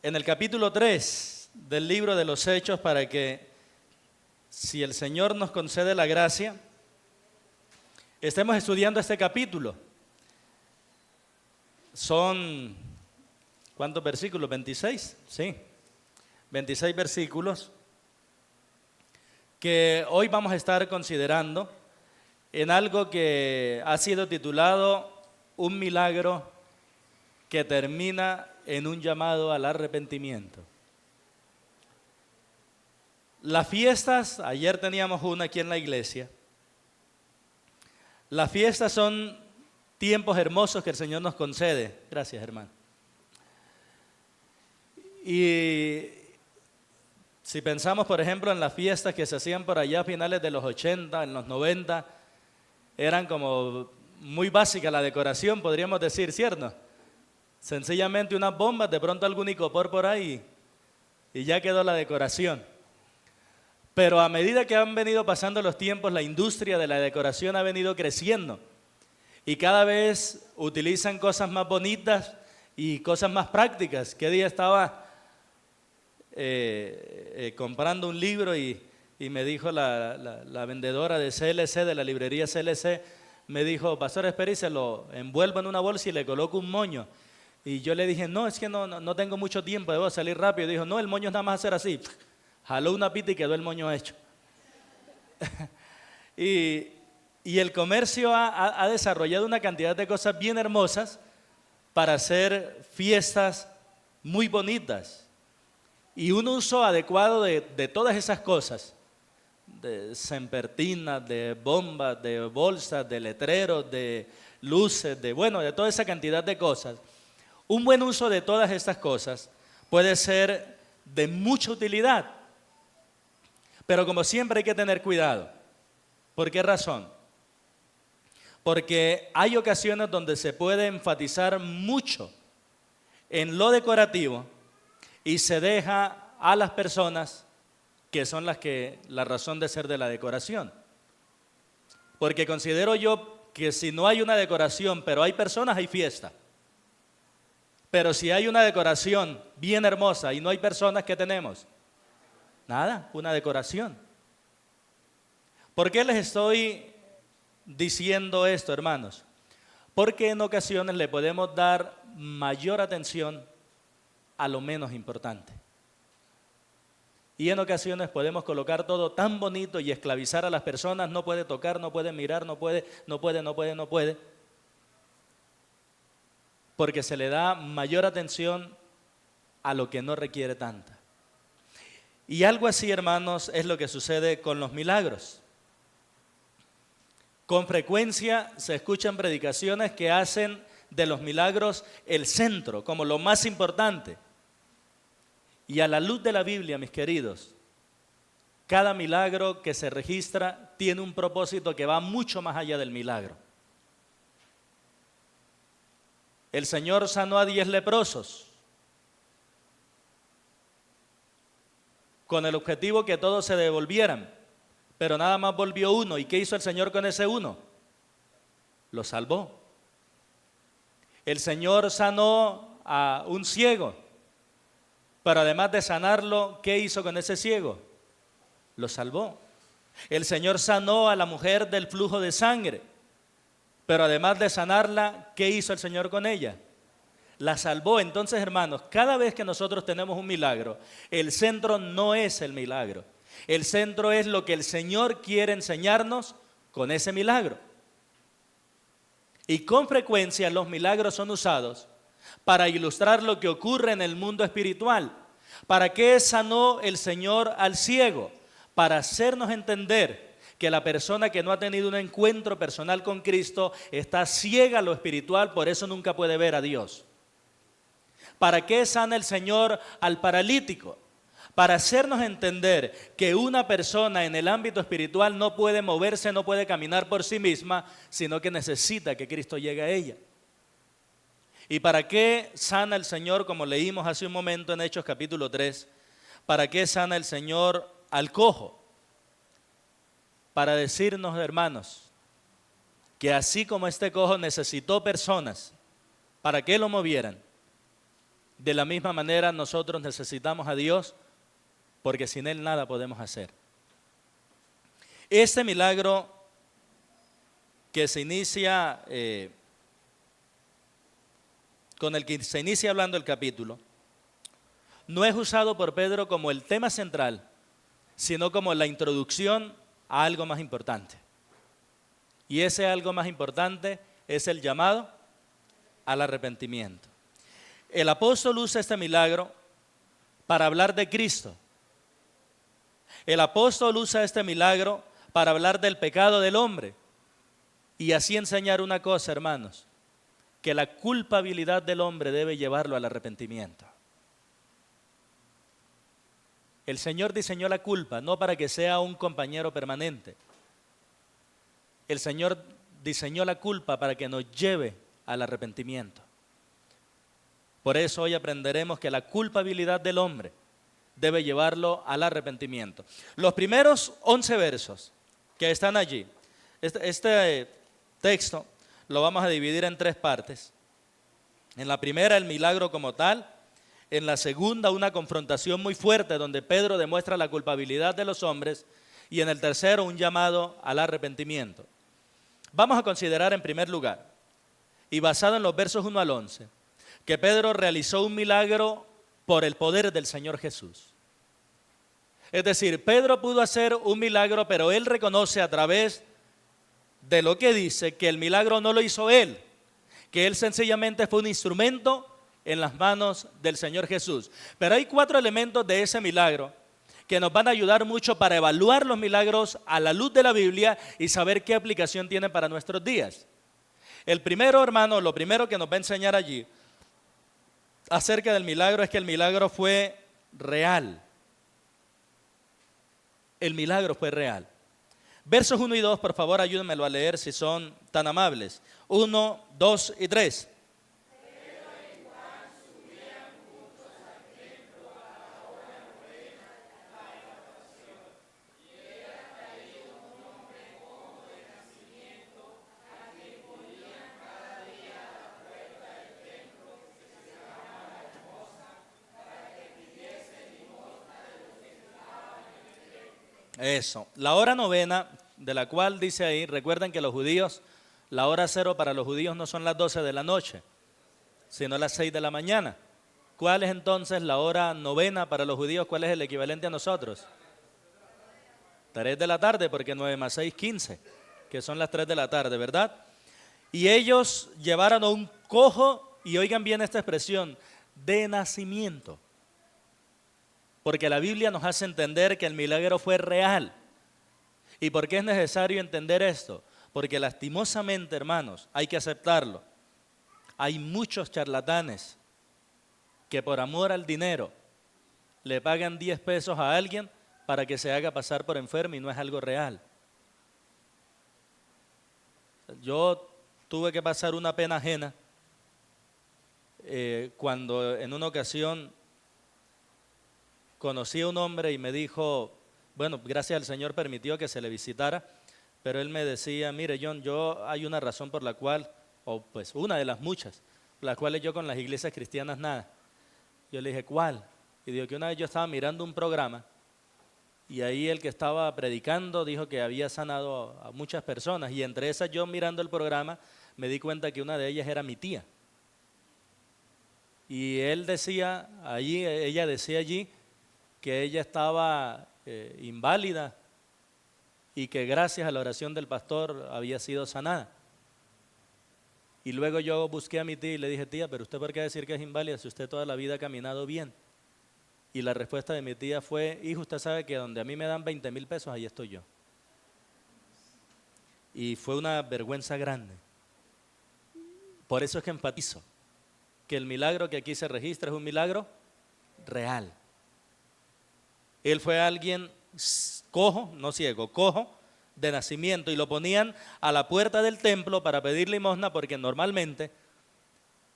En el capítulo 3 del libro de los Hechos, para que, si el Señor nos concede la gracia, estemos estudiando este capítulo. Son, ¿cuántos versículos? 26, sí, 26 versículos que hoy vamos a estar considerando en algo que ha sido titulado Un milagro que termina en un llamado al arrepentimiento. Las fiestas, ayer teníamos una aquí en la iglesia. Las fiestas son tiempos hermosos que el Señor nos concede. Gracias, hermano. Y si pensamos, por ejemplo, en las fiestas que se hacían por allá a finales de los 80, en los 90, eran como muy básica la decoración, podríamos decir, ¿cierto? Sencillamente unas bombas, de pronto algún icopor por ahí y ya quedó la decoración. Pero a medida que han venido pasando los tiempos, la industria de la decoración ha venido creciendo y cada vez utilizan cosas más bonitas y cosas más prácticas. ¿Qué día estaba comprando un libro y me dijo la vendedora de CLC, de la librería CLC, me dijo: Pastor, espere y se lo envuelvo en una bolsa y le coloco un moño? Y yo le dije: no, es que no tengo mucho tiempo, debo salir rápido. Y dijo: no, el moño es nada más hacer así. Jaló una pita y quedó el moño hecho. y el comercio ha desarrollado una cantidad de cosas bien hermosas para hacer fiestas muy bonitas. Y un uso adecuado de todas esas cosas, de sempertinas, de bombas, de bolsas, de letreros, de luces, de toda esa cantidad de cosas. Un buen uso de todas estas cosas puede ser de mucha utilidad, pero como siempre hay que tener cuidado. ¿Por qué razón? Porque hay ocasiones donde se puede enfatizar mucho en lo decorativo y se deja a las personas que son la razón de ser de la decoración. Porque considero yo que si no hay una decoración, pero hay personas, hay fiesta. Pero si hay una decoración bien hermosa y no hay personas, ¿qué tenemos? Nada, una decoración. ¿Por qué les estoy diciendo esto, hermanos? Porque en ocasiones le podemos dar mayor atención a lo menos importante. Y en ocasiones podemos colocar todo tan bonito y esclavizar a las personas. No puede tocar, no puede mirar, no puede. Porque se le da mayor atención a lo que no requiere tanta. Y algo así, hermanos, es lo que sucede con los milagros. Con frecuencia se escuchan predicaciones que hacen de los milagros el centro, como lo más importante. Y a la luz de la Biblia, mis queridos, cada milagro que se registra tiene un propósito que va mucho más allá del milagro. El Señor sanó a 10 leprosos con el objetivo que todos se devolvieran, pero nada más volvió uno. ¿Y qué hizo el Señor con ese uno? Lo salvó. El Señor sanó a un ciego, pero además de sanarlo, ¿qué hizo con ese ciego? Lo salvó. El Señor sanó a la mujer del flujo de sangre, pero además de sanarla, ¿qué hizo el Señor con ella? La salvó. Entonces, hermanos, cada vez que nosotros tenemos un milagro, el centro no es el milagro. El centro es lo que el Señor quiere enseñarnos con ese milagro. Y con frecuencia los milagros son usados para ilustrar lo que ocurre en el mundo espiritual. ¿Para qué sanó el Señor al ciego? Para hacernos entender que la persona que no ha tenido un encuentro personal con Cristo está ciega a lo espiritual, por eso nunca puede ver a Dios. ¿Para qué sana el Señor al paralítico? Para hacernos entender que una persona en el ámbito espiritual no puede moverse, no puede caminar por sí misma, sino que necesita que Cristo llegue a ella. ¿Y para qué sana el Señor, como leímos hace un momento en Hechos capítulo 3? ¿Para qué sana el Señor al cojo? Para decirnos, hermanos, que así como este cojo necesitó personas para que lo movieran, De la misma manera nosotros necesitamos a Dios porque sin Él nada podemos hacer. Este milagro que se inicia, con el que se inicia hablando el capítulo, no es usado por Pedro como el tema central, sino como la introducción a algo más importante. Y ese algo más importante es el llamado al arrepentimiento. El apóstol usa este milagro para hablar de Cristo. El apóstol usa este milagro para hablar del pecado del hombre y así enseñar una cosa, hermanos, que la culpabilidad del hombre debe llevarlo al arrepentimiento. El Señor diseñó la culpa no para que sea un compañero permanente. El Señor diseñó la culpa para que nos lleve al arrepentimiento. Por eso hoy aprenderemos que la culpabilidad del hombre debe llevarlo al arrepentimiento. Los primeros 11 versos que están allí, este texto lo vamos a dividir en 3 partes. En la primera, el milagro como tal. En la segunda, una confrontación muy fuerte donde Pedro demuestra la culpabilidad de los hombres. Y en el tercero, un llamado al arrepentimiento. Vamos a considerar en primer lugar, y basado en los versos 1 al 11, que Pedro realizó un milagro por el poder del Señor Jesús. Es decir, Pedro pudo hacer un milagro, pero él reconoce a través de lo que dice que el milagro no lo hizo él, que él sencillamente fue un instrumento en las manos del Señor Jesús. Pero hay 4 elementos de ese milagro que nos van a ayudar mucho para evaluar los milagros a la luz de la Biblia y saber qué aplicación tiene para nuestros días. El primero, hermano, lo primero que nos va a enseñar allí acerca del milagro es que el milagro fue real. El milagro fue real. Versos 1 y 2, por favor, ayúdenmelo a leer si son tan amables. 1, 2 y 3. Eso, la hora novena, de la cual dice ahí, recuerden que los judíos, la hora cero para los judíos no son las 12 de la noche, sino las 6 de la mañana. ¿Cuál es entonces la hora novena para los judíos? ¿Cuál es el equivalente a nosotros? 3 de la tarde, porque 9 más 6, 15, que son las 3 de la tarde, ¿verdad? Y ellos llevaron a un cojo, y oigan bien esta expresión, de nacimiento. Porque la Biblia nos hace entender que el milagro fue real. ¿Y por qué es necesario entender esto? Porque lastimosamente, hermanos, hay que aceptarlo. Hay muchos charlatanes que por amor al dinero le pagan 10 pesos a alguien para que se haga pasar por enfermo y no es algo real. Yo tuve que pasar una pena ajena cuando en una ocasión conocí a un hombre y me dijo, bueno, gracias al Señor permitió que se le visitara, pero él me decía, mire John, hay una razón por la cual, o pues una de las muchas, por las cuales yo con las iglesias cristianas nada. Yo le dije, ¿cuál? Y dijo que una vez yo estaba mirando un programa y ahí el que estaba predicando dijo que había sanado a muchas personas y entre esas yo mirando el programa me di cuenta que una de ellas era mi tía. Y él decía allí, ella decía allí, que ella estaba inválida y que gracias a la oración del pastor había sido sanada. Y luego yo busqué a mi tía y le dije, tía, pero usted por qué decir que es inválida si usted toda la vida ha caminado bien. Y la respuesta de mi tía fue, hijo, usted sabe que donde a mí me dan 20,000 pesos, ahí estoy yo. Y fue una vergüenza grande. Por eso es que enfatizo que el milagro que aquí se registra es un milagro real. Él fue alguien cojo, no ciego, cojo de nacimiento y lo ponían a la puerta del templo para pedir limosna porque normalmente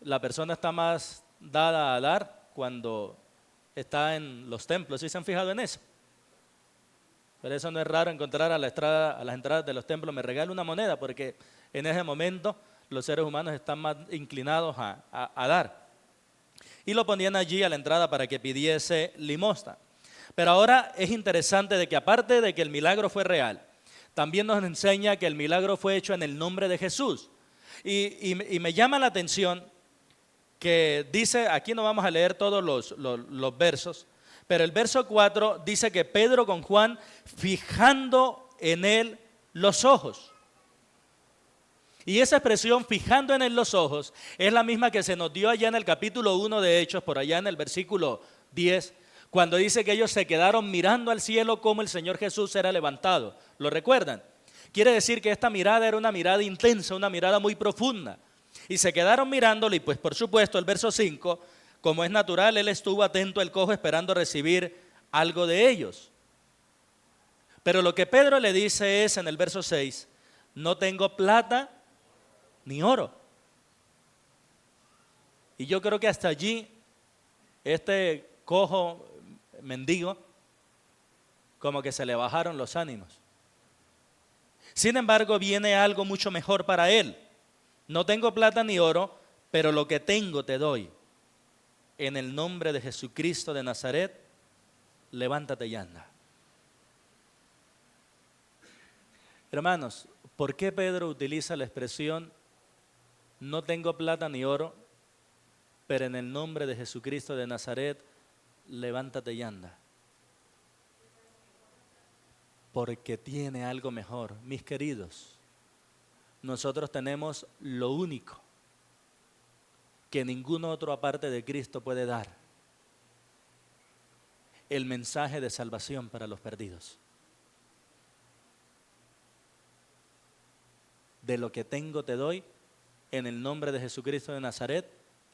la persona está más dada a dar cuando está en los templos. ¿Sí se han fijado en eso? Pero eso no es raro encontrar a las entradas de los templos, me regala una moneda porque en ese momento los seres humanos están más inclinados a dar. y lo ponían allí a la entrada para que pidiese limosna. Pero ahora es interesante de que aparte de que el milagro fue real, también nos enseña que el milagro fue hecho en el nombre de Jesús. Y me llama la atención que dice, aquí no vamos a leer todos los versos, pero el verso 4 dice que Pedro con Juan, fijando en él los ojos. Y esa expresión, fijando en él los ojos, es la misma que se nos dio allá en el capítulo 1 de Hechos, por allá en el versículo 10, cuando dice que ellos se quedaron mirando al cielo como el Señor Jesús era levantado. ¿Lo recuerdan? Quiere decir que esta mirada era una mirada intensa, una mirada muy profunda. Y se quedaron mirándolo y pues por supuesto el verso 5, como es natural, él estuvo atento al cojo esperando recibir algo de ellos. Pero lo que Pedro le dice es en el verso 6, no tengo plata ni oro. Y yo creo que hasta allí este cojo mendigo como que se le bajaron los ánimos. Sin embargo, viene algo mucho mejor para él. No tengo plata ni oro, pero lo que tengo te doy. En el nombre de Jesucristo de Nazaret, levántate y anda. Hermanos, ¿por qué Pedro utiliza la expresión no tengo plata ni oro, pero en el nombre de Jesucristo de Nazaret, levántate y anda? Porque tiene algo mejor. Mis queridos, nosotros tenemos lo único que ningún otro aparte de Cristo puede dar: el mensaje de salvación para los perdidos. De lo que tengo te doy, en el nombre de Jesucristo de Nazaret,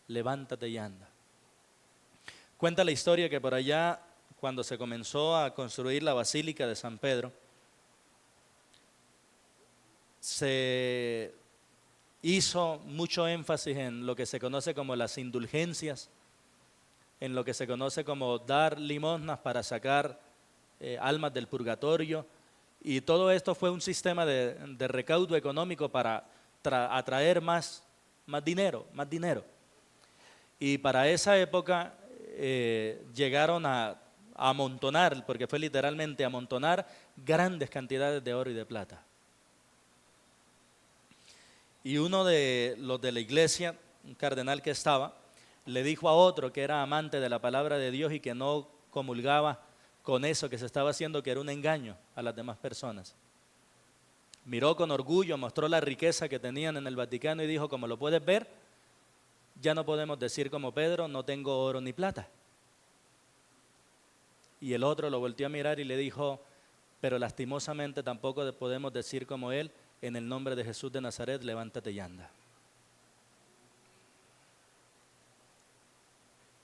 levántate y anda. Cuenta la historia que por allá, cuando se comenzó a construir la Basílica de San Pedro, se hizo mucho énfasis en lo que se conoce como las indulgencias, en lo que se conoce como dar limosnas para sacar almas del purgatorio, y todo esto fue un sistema de recaudo económico para atraer más dinero. Y para esa época llegaron a amontonar, porque fue literalmente amontonar, grandes cantidades de oro y de plata. Y uno de los de la iglesia, un cardenal que estaba, le dijo a otro que era amante de la palabra de Dios y que no comulgaba con eso que se estaba haciendo, que era un engaño a las demás personas. Miró con orgullo, mostró la riqueza que tenían en el Vaticano y dijo, como lo puedes ver, ya no podemos decir como Pedro, no tengo oro ni plata. Y el otro lo volteó a mirar y le dijo, pero lastimosamente tampoco podemos decir como él, en el nombre de Jesús de Nazaret, levántate y anda.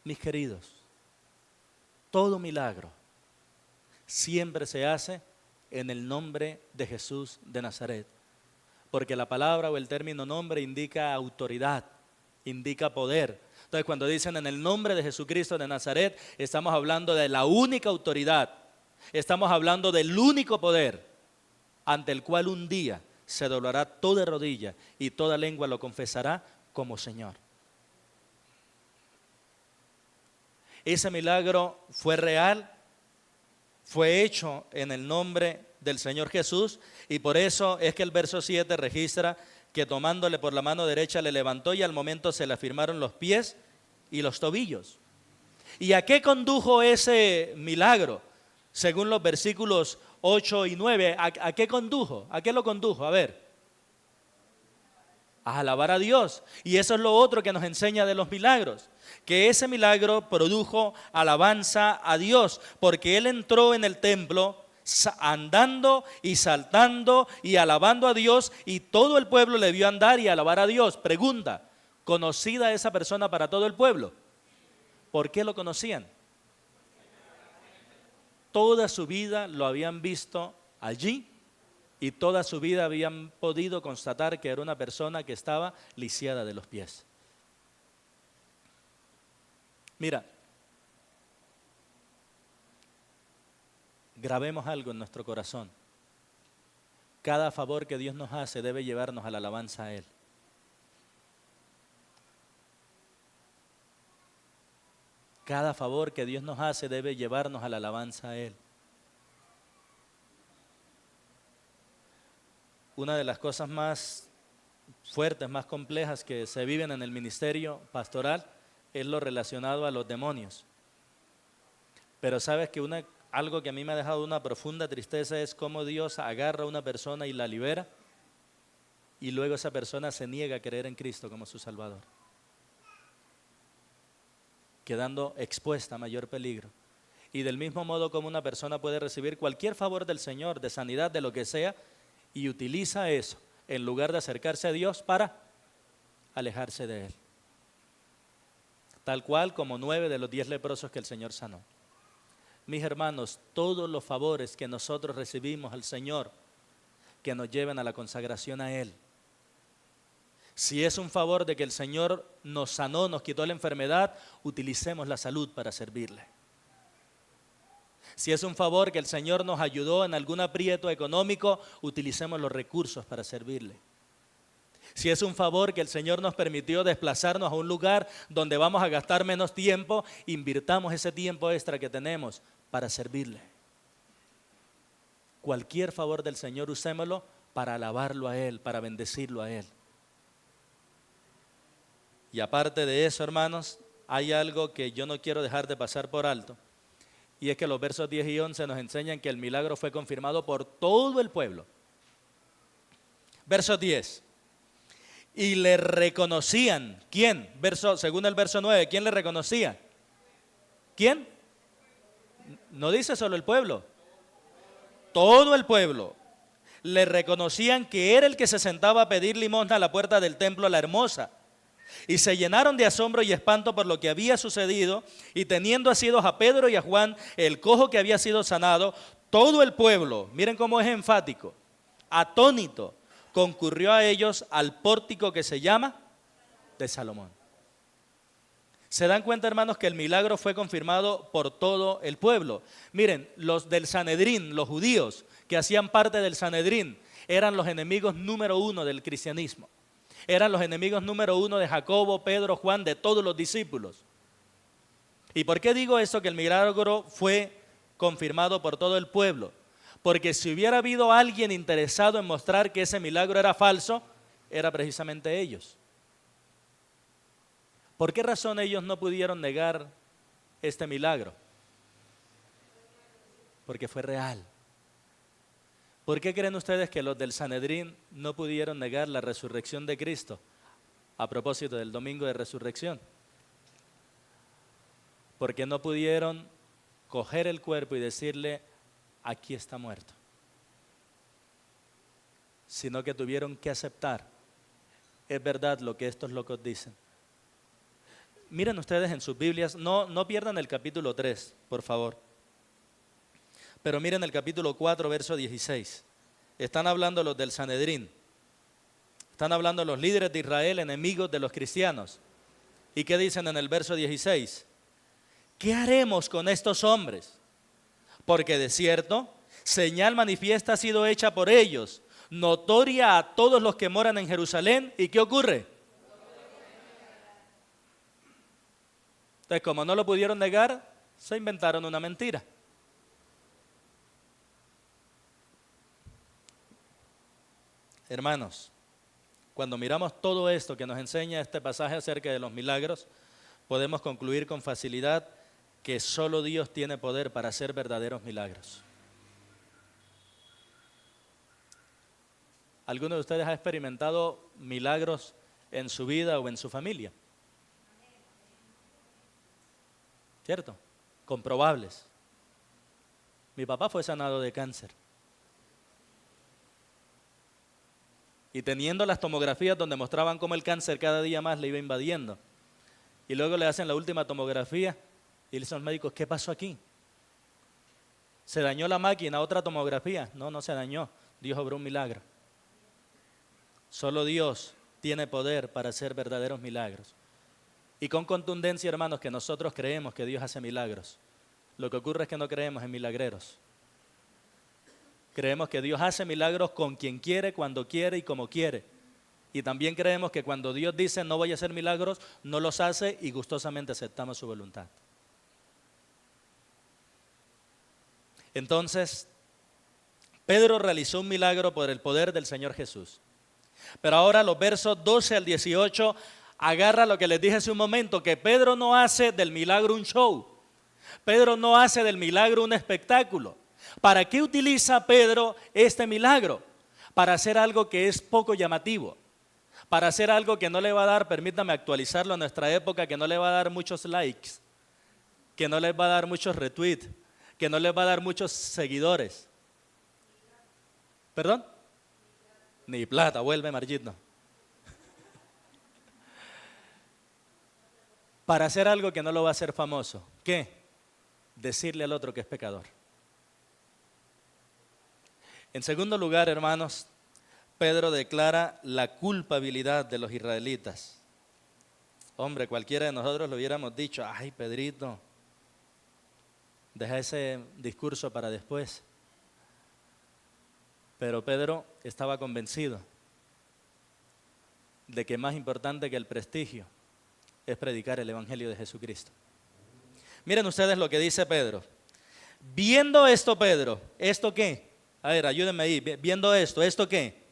Mis queridos, todo milagro siempre se hace en el nombre de Jesús de Nazaret, porque la palabra o el término nombre indica autoridad, indica poder. Entonces cuando dicen en el nombre de Jesucristo de Nazaret, estamos hablando de la única autoridad, estamos hablando del único poder ante el cual un día se doblará toda rodilla y toda lengua lo confesará como Señor. Ese milagro fue real, fue hecho en el nombre del Señor Jesús, y por eso es que el verso 7 registra que tomándole por la mano derecha le levantó y al momento se le afirmaron los pies y los tobillos. ¿Y a qué condujo ese milagro? Según los versículos 8 y 9, ¿a qué condujo? ¿A qué lo condujo? A ver. A alabar a Dios. Y eso es lo otro que nos enseña de los milagros, que ese milagro produjo alabanza a Dios, porque él entró en el templo andando y saltando y alabando a Dios, y todo el pueblo le vio andar y alabar a Dios. Pregunta, ¿conocida esa persona para todo el pueblo? ¿Por qué lo conocían? Toda su vida lo habían visto allí y toda su vida habían podido constatar que era una persona que estaba lisiada de los pies. Mira, grabemos algo en nuestro corazón. Cada favor que Dios nos hace debe llevarnos a la alabanza a Él. Cada favor que Dios nos hace debe llevarnos a la alabanza a Él. Una de las cosas más fuertes, más complejas que se viven en el ministerio pastoral es lo relacionado a los demonios. Pero sabes que algo que a mí me ha dejado una profunda tristeza es cómo Dios agarra a una persona y la libera y luego esa persona se niega a creer en Cristo como su Salvador, quedando expuesta a mayor peligro. Y del mismo modo como una persona puede recibir cualquier favor del Señor, de sanidad, de lo que sea, y utiliza eso en lugar de acercarse a Dios para alejarse de Él. Tal cual como 9 de los 10 leprosos que el Señor sanó. Mis hermanos, todos los favores que nosotros recibimos al Señor, que nos lleven a la consagración a Él. Si es un favor de que el Señor nos sanó, nos quitó la enfermedad, utilicemos la salud para servirle. Si es un favor que el Señor nos ayudó en algún aprieto económico, utilicemos los recursos para servirle. Si es un favor que el Señor nos permitió desplazarnos a un lugar donde vamos a gastar menos tiempo, invirtamos ese tiempo extra que tenemos para servirle. Cualquier favor del Señor usémoslo para alabarlo a Él, para bendecirlo a Él. Y aparte de eso, hermanos, hay algo que yo no quiero dejar de pasar por alto. Y es que los versos 10 y 11 nos enseñan que el milagro fue confirmado por todo el pueblo. Verso 10. Y le reconocían. ¿Quién? Según el verso 9, ¿quién le reconocía? ¿Quién? No dice solo el pueblo. Todo el pueblo. Le reconocían que era el que se sentaba a pedir limosna a la puerta del templo La Hermosa. Y se llenaron de asombro y espanto por lo que había sucedido, y teniendo asidos a Pedro y a Juan, el cojo que había sido sanado, todo el pueblo, miren cómo es enfático, atónito, concurrió a ellos al pórtico que se llama de Salomón. ¿Se dan cuenta, hermanos, que el milagro fue confirmado por todo el pueblo? Miren, los del Sanedrín, los judíos que hacían parte del Sanedrín, eran los enemigos número 1 del cristianismo. Eran los enemigos número 1 de Jacobo, Pedro, Juan, de todos los discípulos. ¿Y por qué digo eso? Que el milagro fue confirmado por todo el pueblo. Porque si hubiera habido alguien interesado en mostrar que ese milagro era falso, era precisamente ellos. ¿Por qué razón ellos no pudieron negar este milagro? Porque fue real. ¿Por qué creen ustedes que los del Sanedrín no pudieron negar la resurrección de Cristo a propósito del domingo de resurrección? Porque no pudieron coger el cuerpo y decirle, aquí está muerto, sino que tuvieron que aceptar, es verdad lo que estos locos dicen. Miren ustedes en sus Biblias, no pierdan el capítulo 3, por favor. Pero miren el capítulo 4, verso 16. Están hablando los del Sanedrín. Están hablando los líderes de Israel, enemigos de los cristianos. ¿Y qué dicen en el verso 16? ¿Qué haremos con estos hombres? Porque de cierto, señal manifiesta ha sido hecha por ellos, notoria a todos los que moran en Jerusalén. ¿Y qué ocurre? Entonces, como no lo pudieron negar, se inventaron una mentira. Hermanos, cuando miramos todo esto que nos enseña este pasaje acerca de los milagros, podemos concluir con facilidad que solo Dios tiene poder para hacer verdaderos milagros. ¿Alguno de ustedes ha experimentado milagros en su vida o en su familia? ¿Cierto? Comprobables. Mi papá fue sanado de cáncer. Y teniendo las tomografías donde mostraban cómo el cáncer cada día más le iba invadiendo. Y luego le hacen la última tomografía y le dicen a los médicos, ¿qué pasó aquí? ¿Se dañó la máquina? ¿Otra tomografía? No se dañó. Dios obró un milagro. Solo Dios tiene poder para hacer verdaderos milagros. Y con contundencia, hermanos, que nosotros creemos que Dios hace milagros. Lo que ocurre es que no creemos en milagreros. Creemos que Dios hace milagros con quien quiere, cuando quiere y como quiere. Y también creemos que cuando Dios dice no voy a hacer milagros, no los hace y gustosamente aceptamos su voluntad. Entonces, Pedro realizó un milagro por el poder del Señor Jesús. Pero ahora los versos 12 al 18 agarra lo que les dije hace un momento, que Pedro no hace del milagro un show. Pedro no hace del milagro un espectáculo. ¿Para qué utiliza Pedro este milagro? Para hacer algo que es poco llamativo. Para hacer algo que no le va a dar, permítame actualizarlo a nuestra época, que no le va a dar muchos likes, que no les va a dar muchos retweets, que no les va a dar muchos seguidores. ¿Perdón? Ni plata, vuelve Margito. Para hacer algo que no lo va a hacer famoso. ¿Qué? Decirle al otro que es pecador. En segundo lugar, hermanos, Pedro declara la culpabilidad de los israelitas. Hombre, cualquiera de nosotros lo hubiéramos dicho, ay, Pedrito, deja ese discurso para después. Pero Pedro estaba convencido de que más importante que el prestigio es predicar el Evangelio de Jesucristo. Miren ustedes lo que dice Pedro. Viendo esto, Pedro, ¿esto qué? A ver, ayúdenme ahí. Viendo esto, ¿esto qué?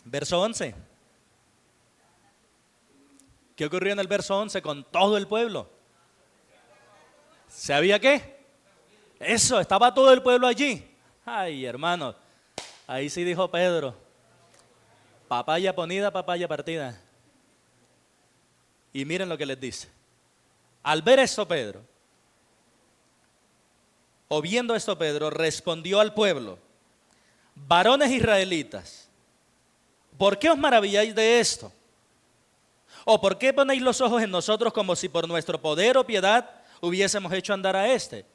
Verso 11. ¿Qué ocurrió en el verso 11 con todo el pueblo? ¿Sabía qué? Eso, estaba todo el pueblo allí. Ay, hermano, ahí sí dijo Pedro, papaya ponida, papaya partida. Y miren lo que les dice. Al ver esto Pedro, o viendo esto Pedro, respondió al pueblo: varones israelitas, ¿por qué os maravilláis de esto? ¿O por qué ponéis los ojos en nosotros como si por nuestro poder o piedad hubiésemos hecho andar a este?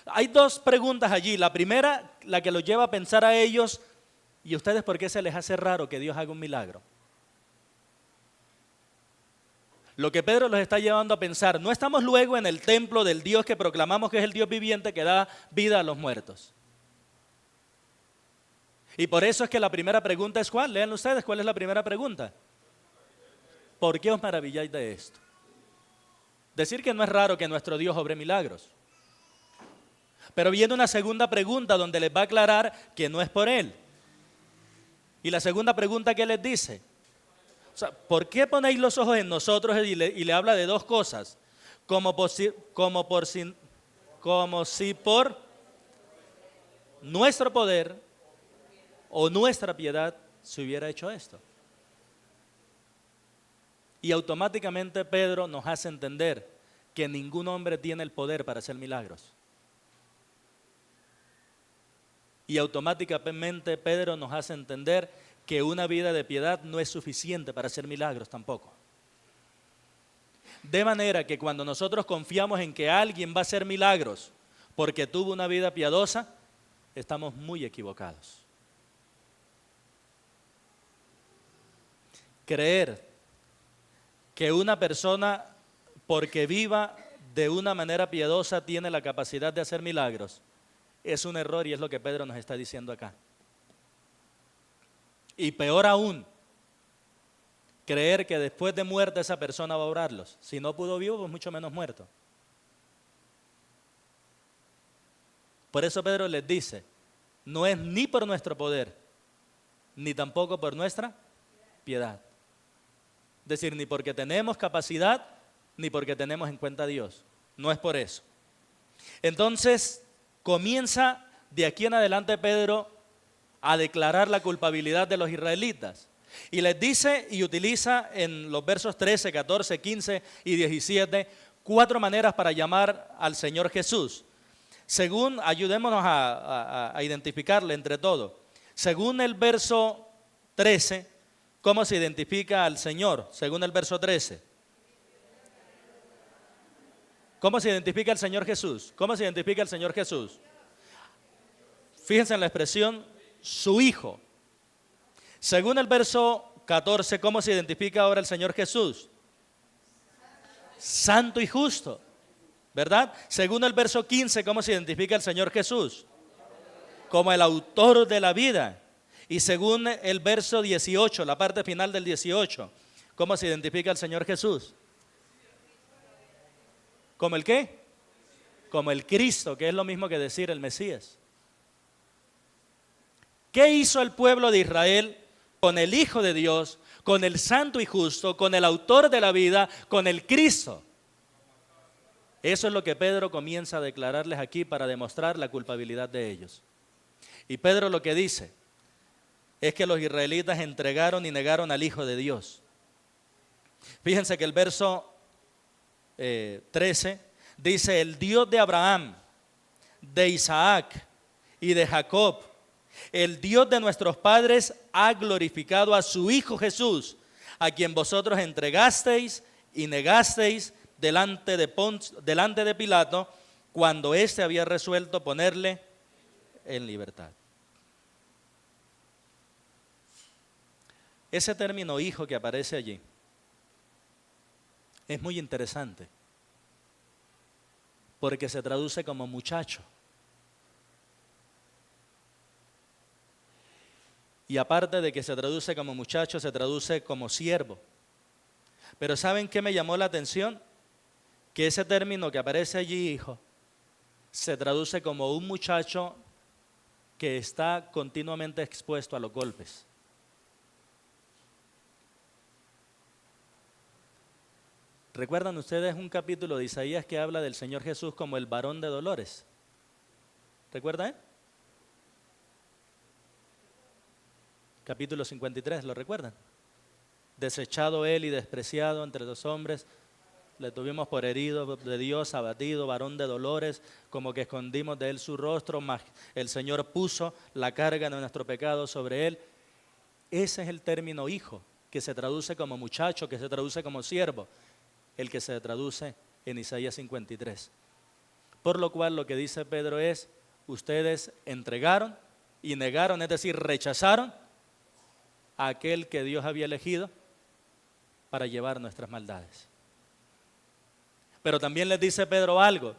Hay dos preguntas allí. La primera, la que los lleva a pensar a ellos: ¿y ustedes por qué se les hace raro que Dios haga un milagro? Lo que Pedro los está llevando a pensar: no estamos luego en el templo del Dios que proclamamos que es el Dios viviente que da vida a los muertos. Y por eso es que la primera pregunta es ¿cuál? Lean ustedes, ¿cuál es la primera pregunta? ¿Por qué os maravilláis de esto? Decir que no es raro que nuestro Dios obre milagros. Pero viene una segunda pregunta donde les va a aclarar que no es por Él. Y la segunda pregunta que les dice: o sea, ¿por qué ponéis los ojos en nosotros? Y le habla de dos cosas. Como si por nuestro poder o nuestra piedad se hubiera hecho esto. Y automáticamente Pedro nos hace entender que ningún hombre tiene el poder para hacer milagros. Y automáticamente Pedro nos hace entender que una vida de piedad no es suficiente para hacer milagros tampoco. De manera que cuando nosotros confiamos en que alguien va a hacer milagros porque tuvo una vida piadosa, estamos muy equivocados. Creer que una persona, porque viva de una manera piadosa, tiene la capacidad de hacer milagros, es un error, y es lo que Pedro nos está diciendo acá. Y peor aún, creer que después de muerta esa persona va a obrarlos. Si no pudo vivo, pues mucho menos muerto. Por eso Pedro les dice: no es ni por nuestro poder, ni tampoco por nuestra piedad. Es decir, ni porque tenemos capacidad, ni porque tenemos en cuenta a Dios. No es por eso. Entonces, comienza de aquí en adelante Pedro a declarar la culpabilidad de los israelitas. Y les dice y utiliza en los versos 13, 14, 15 y 17 4 maneras para llamar al Señor Jesús. Según, ayudémonos a identificarle entre todos. Según el verso 13, ¿cómo se identifica al Señor? Según el verso 13. ¿Cómo se identifica al Señor Jesús? ¿Cómo se identifica al Señor Jesús? Fíjense en la expresión su Hijo. Según el verso 14, ¿cómo se identifica ahora el Señor Jesús? Santo y justo, ¿verdad? Según el verso 15, ¿cómo se identifica el Señor Jesús? Como el autor de la vida. Y según el verso 18, la parte final del 18, ¿cómo se identifica el Señor Jesús? ¿Como el qué? Como el Cristo, que es lo mismo que decir el Mesías. ¿Qué hizo el pueblo de Israel con el Hijo de Dios, con el Santo y Justo, con el Autor de la vida, con el Cristo? Eso es lo que Pedro comienza a declararles aquí para demostrar la culpabilidad de ellos. Y Pedro lo que dice es que los israelitas entregaron y negaron al Hijo de Dios. Fíjense que el verso 13 dice: el Dios de Abraham, de Isaac y de Jacob, el Dios de nuestros padres, ha glorificado a su Hijo Jesús, a quien vosotros entregasteis y negasteis delante de Pilato, cuando éste había resuelto ponerle en libertad. Ese término hijo que aparece allí es muy interesante, porque se traduce como muchacho. Y aparte de que se traduce como muchacho, se traduce como siervo. Pero ¿saben qué me llamó la atención? Que ese término que aparece allí, hijo, se traduce como un muchacho que está continuamente expuesto a los golpes. ¿Recuerdan ustedes un capítulo de Isaías que habla del Señor Jesús como el varón de dolores? ¿Recuerdan? Capítulo 53, ¿lo recuerdan? Desechado él y despreciado entre los hombres, le tuvimos por herido de Dios, abatido, varón de dolores, como que escondimos de él su rostro, mas el Señor puso la carga de nuestro pecado sobre él. Ese es el término hijo, que se traduce como muchacho, que se traduce como siervo, el que se traduce en Isaías 53. Por lo cual lo que dice Pedro es: ustedes entregaron y negaron, es decir, rechazaron a aquel que Dios había elegido para llevar nuestras maldades. Pero también les dice Pedro algo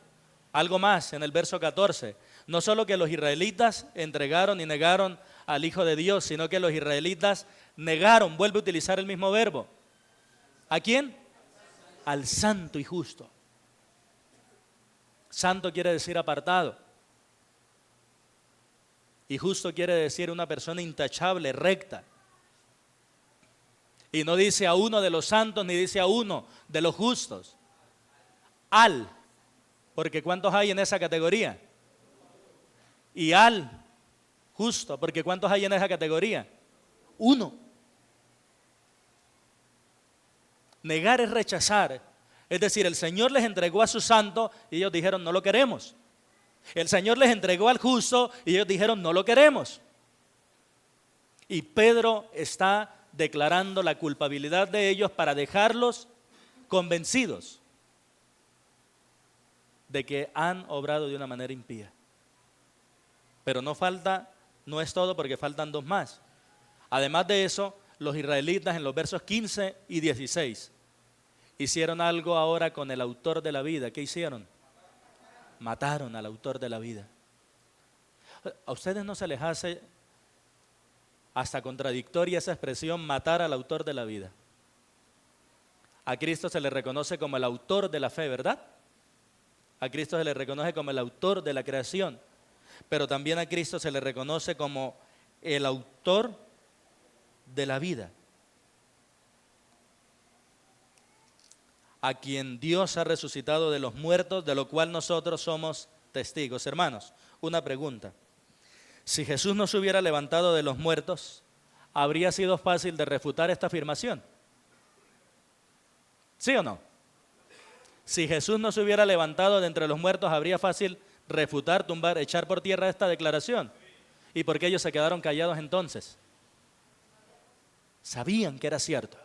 más en el verso 14. No solo que los israelitas entregaron y negaron al Hijo de Dios, sino que los israelitas negaron, vuelve a utilizar el mismo verbo. ¿A quién? Al santo y justo. Santo quiere decir apartado. Y justo quiere decir una persona intachable, recta. Y no dice a uno de los santos, ni dice a uno de los justos. Al, porque ¿cuántos hay en esa categoría? Y al justo, porque ¿cuántos hay en esa categoría? Uno. Negar es rechazar. Es decir, el Señor les entregó a su santo y ellos dijeron: no lo queremos. El Señor les entregó al justo y ellos dijeron: no lo queremos. Y Pedro está declarando la culpabilidad de ellos para dejarlos convencidos de que han obrado de una manera impía. Pero no es todo, porque faltan dos más. Además de eso, los israelitas en los versos 15 y 16 hicieron algo ahora con el autor de la vida. ¿Qué hicieron? Mataron al autor de la vida. ¿A ustedes no se les hace hasta contradictoria esa expresión, matar al autor de la vida? A Cristo se le reconoce como el autor de la fe, ¿verdad? A Cristo se le reconoce como el autor de la creación, pero también a Cristo se le reconoce como el autor de la vida, a quien Dios ha resucitado de los muertos, de lo cual nosotros somos testigos. Hermanos, una pregunta: si Jesús no se hubiera levantado de los muertos, ¿habría sido fácil de refutar esta afirmación? ¿Sí o no? Si Jesús no se hubiera levantado de entre los muertos, ¿habría fácil refutar, tumbar, echar por tierra esta declaración? ¿Y por qué ellos se quedaron callados entonces? Sabían que era cierto.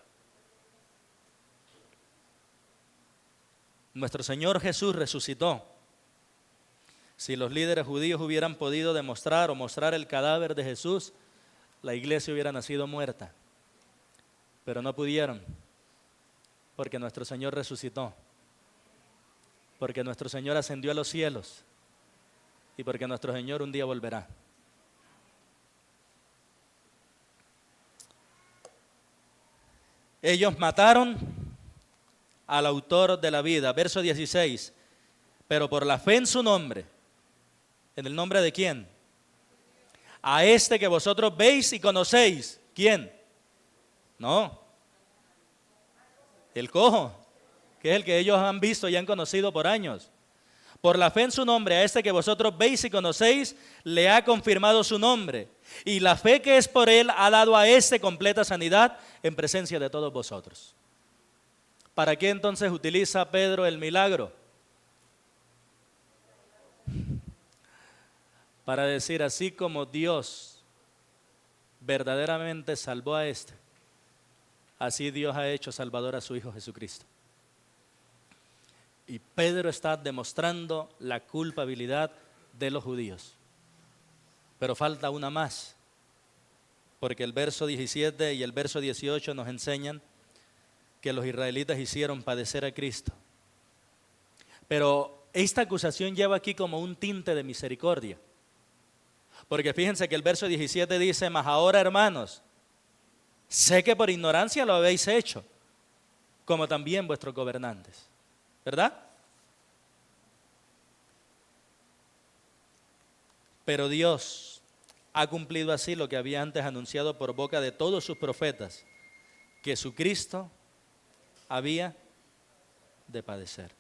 Nuestro Señor Jesús resucitó. Si los líderes judíos hubieran podido demostrar o mostrar el cadáver de Jesús, la iglesia hubiera nacido muerta. Pero no pudieron, porque nuestro Señor resucitó, porque nuestro Señor ascendió a los cielos y porque nuestro Señor un día volverá. Ellos mataron al autor de la vida. Verso 16. Pero por la fe en su nombre, ¿en el nombre de quién? A este que vosotros veis y conocéis. ¿Quién? No. El cojo, que es el que ellos han visto y han conocido por años. Por la fe en su nombre, a este que vosotros veis y conocéis, le ha confirmado su nombre. Y la fe que es por él ha dado a este completa sanidad en presencia de todos vosotros. ¿Para qué entonces utiliza Pedro el milagro? Para decir, así como Dios verdaderamente salvó a este, así Dios ha hecho salvador a su Hijo Jesucristo. Y Pedro está demostrando la culpabilidad de los judíos. Pero falta una más, porque el verso 17 y el verso 18 nos enseñan que los israelitas hicieron padecer a Cristo. Pero esta acusación lleva aquí como un tinte de misericordia. Porque fíjense que el verso 17 dice, mas ahora, hermanos, sé que por ignorancia lo habéis hecho, como también vuestros gobernantes. ¿Verdad? Pero Dios ha cumplido así lo que había antes anunciado por boca de todos sus profetas, que su Cristo había de padecer.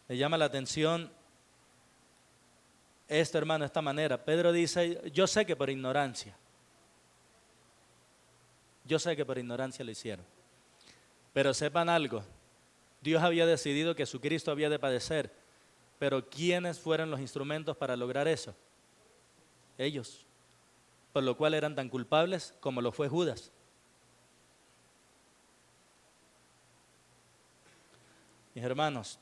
Me llama la atención esto, hermano, de esta manera. Pedro dice, yo sé que por ignorancia lo hicieron. Pero sepan algo, Dios había decidido que su Cristo había de padecer, pero ¿quiénes fueron los instrumentos para lograr eso? Ellos, por lo cual eran tan culpables como lo fue Judas. Mis hermanos,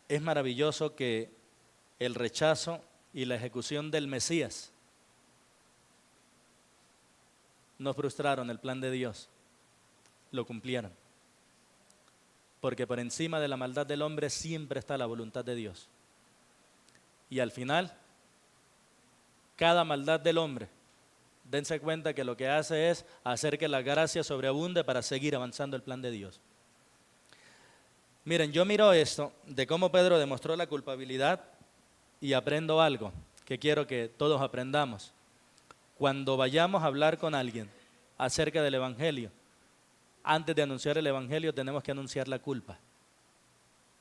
es maravilloso que el rechazo y la ejecución del Mesías no frustraron el plan de Dios, lo cumplieron. Porque por encima de la maldad del hombre siempre está la voluntad de Dios. Y al final, cada maldad del hombre, dense cuenta que lo que hace es hacer que la gracia sobreabunde para seguir avanzando el plan de Dios. Miren, yo miro esto de cómo Pedro demostró la culpabilidad y aprendo algo que quiero que todos aprendamos. Cuando vayamos a hablar con alguien acerca del Evangelio, antes de anunciar el Evangelio tenemos que anunciar la culpa.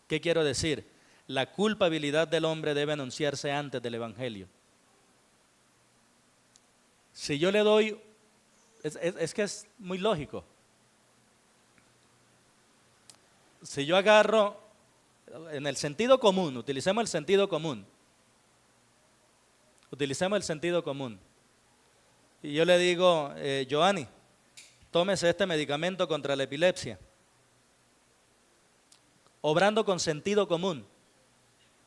¿Qué quiero decir? La culpabilidad del hombre debe anunciarse antes del Evangelio. Si yo le doy, es que es muy lógico. Si yo agarro, en el sentido común, utilicemos el sentido común. Y yo le digo, Joanny, tómese este medicamento contra la epilepsia. Obrando con sentido común.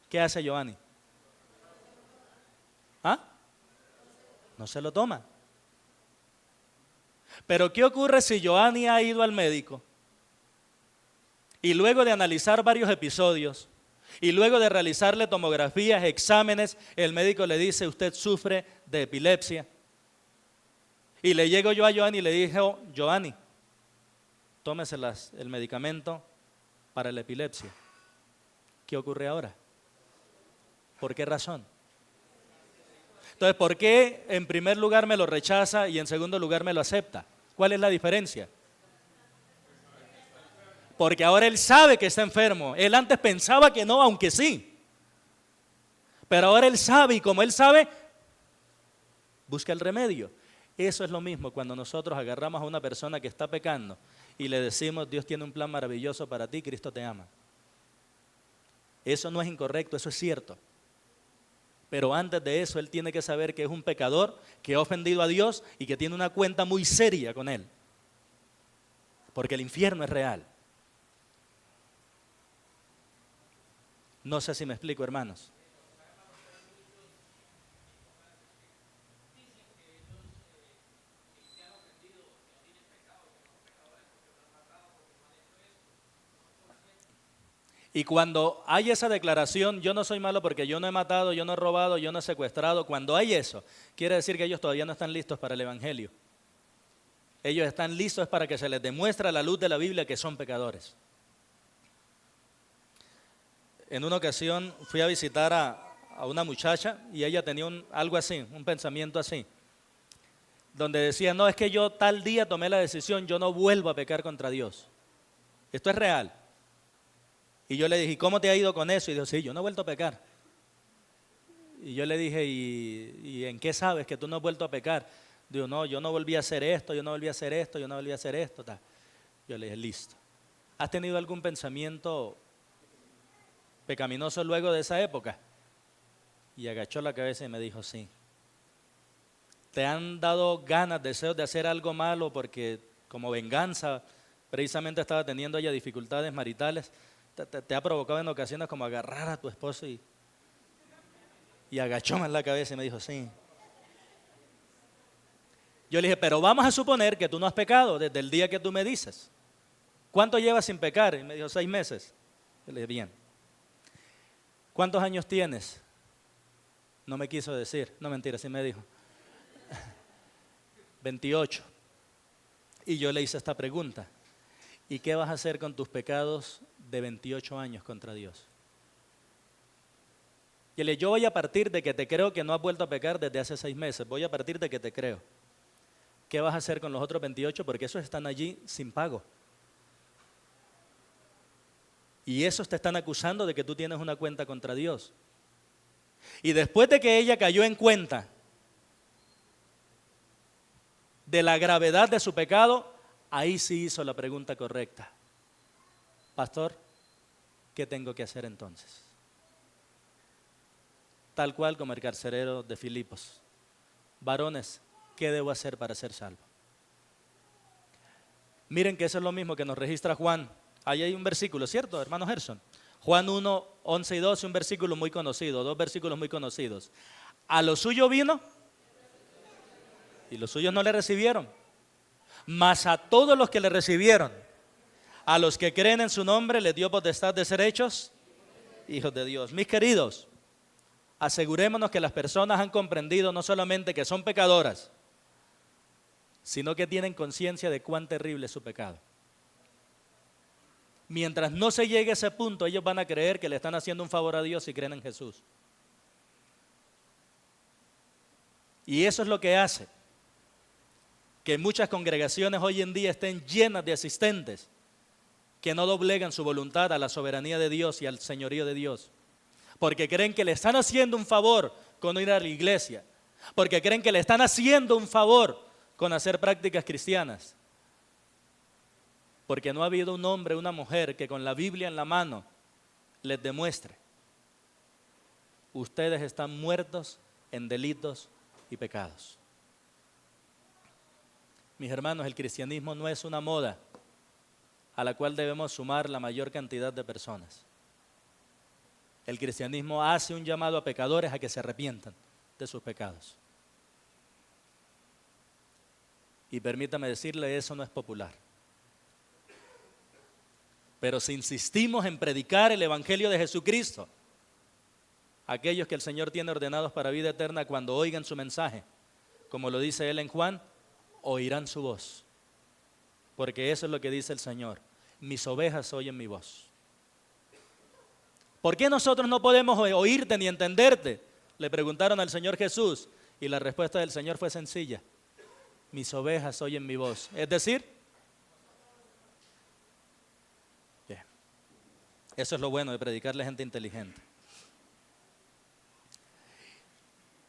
¿Qué hace Joanny? ¿Ah? No se lo toma. Pero ¿qué ocurre si Joanny ha ido al médico? Y luego de analizar varios episodios, y luego de realizarle tomografías, exámenes, el médico le dice, usted sufre de epilepsia. Y le llego yo a Joanny y le dije, Joanny, tómese el medicamento para la epilepsia. ¿Qué ocurre ahora? ¿Por qué razón? Entonces, ¿por qué en primer lugar me lo rechaza y en segundo lugar me lo acepta? ¿Cuál es la diferencia? Porque ahora él sabe que está enfermo. Él antes pensaba que no, aunque sí. Pero ahora él sabe, y como él sabe, busca el remedio. Eso es lo mismo cuando nosotros agarramos a una persona que está pecando y le decimos, Dios tiene un plan maravilloso para ti, Cristo te ama. Eso no es incorrecto, eso es cierto. Pero antes de eso, él tiene que saber que es un pecador, que ha ofendido a Dios y que tiene una cuenta muy seria con él. Porque el infierno es real. No sé si me explico, hermanos. Y cuando hay esa declaración, yo no soy malo porque yo no he matado, yo no he robado, yo no he secuestrado, cuando hay eso, quiere decir que ellos todavía no están listos para el Evangelio. Ellos están listos para que se les demuestre a la luz de la Biblia que son pecadores. En una ocasión fui a visitar a una muchacha y ella tenía algo así, un pensamiento así, donde decía, no, es que yo tal día tomé la decisión, yo no vuelvo a pecar contra Dios. Esto es real. Y yo le dije, ¿cómo te ha ido con eso? Y dijo, sí, yo no he vuelto a pecar. Y yo le dije, ¿y en qué sabes que tú no has vuelto a pecar? Digo, no, yo no volví a hacer esto, yo no volví a hacer esto, yo no volví a hacer esto. Tal. Yo le dije, listo. ¿Has tenido algún pensamiento pecaminoso luego de esa época? Y agachó la cabeza y me dijo, sí. ¿Te han dado ganas, deseos de hacer algo malo porque como venganza, precisamente estaba teniendo ella dificultades maritales? ¿Te ha provocado en ocasiones como agarrar a tu esposo y agachó más la cabeza y me dijo, sí. Yo le dije, pero vamos a suponer que tú no has pecado desde el día que tú me dices. ¿Cuánto llevas sin pecar? Y me dijo, 6 meses. Yo le dije, bien. ¿Cuántos años tienes? No me quiso decir. No, mentira, sí me dijo. 28. Y yo le hice esta pregunta. ¿Y qué vas a hacer con tus pecados de 28 años contra Dios? Y le dije, yo voy a partir de que te creo que no has vuelto a pecar desde hace 6 meses. Voy a partir de que te creo. ¿Qué vas a hacer con los otros 28? Porque esos están allí sin pago. Y esos te están acusando de que tú tienes una cuenta contra Dios. Y después de que ella cayó en cuenta de la gravedad de su pecado, ahí sí hizo la pregunta correcta. Pastor, ¿qué tengo que hacer entonces? Tal cual como el carcelero de Filipos. Varones, ¿qué debo hacer para ser salvo? Miren que eso es lo mismo que nos registra Juan. Ahí hay un versículo, ¿cierto, hermano Gerson? Juan 1, 11 y 12, un versículo muy conocido, 2 versículos muy conocidos. A lo suyo vino y los suyos no le recibieron. Mas a todos los que le recibieron, a los que creen en su nombre, les dio potestad de ser hechos hijos de Dios. Mis queridos, asegurémonos que las personas han comprendido no solamente que son pecadoras, sino que tienen conciencia de cuán terrible es su pecado. Mientras no se llegue a ese punto, ellos van a creer que le están haciendo un favor a Dios si creen en Jesús. Y eso es lo que hace que muchas congregaciones hoy en día estén llenas de asistentes que no doblegan su voluntad a la soberanía de Dios y al señorío de Dios. Porque creen que le están haciendo un favor con ir a la iglesia. Porque creen que le están haciendo un favor con hacer prácticas cristianas. Porque no ha habido un hombre o una mujer que con la Biblia en la mano les demuestre: ustedes están muertos en delitos y pecados. Mis hermanos, el cristianismo no es una moda a la cual debemos sumar la mayor cantidad de personas. El cristianismo hace un llamado a pecadores a que se arrepientan de sus pecados. Y permítame decirle, eso no es popular. Pero si insistimos en predicar el Evangelio de Jesucristo, aquellos que el Señor tiene ordenados para vida eterna, cuando oigan su mensaje, como lo dice Él en Juan, oirán su voz. Porque eso es lo que dice el Señor: mis ovejas oyen mi voz. ¿Por qué nosotros no podemos oírte ni entenderte?, le preguntaron al Señor Jesús, y la respuesta del Señor fue sencilla: mis ovejas oyen mi voz. Es decir, bien, eso es lo bueno de predicarle a gente inteligente.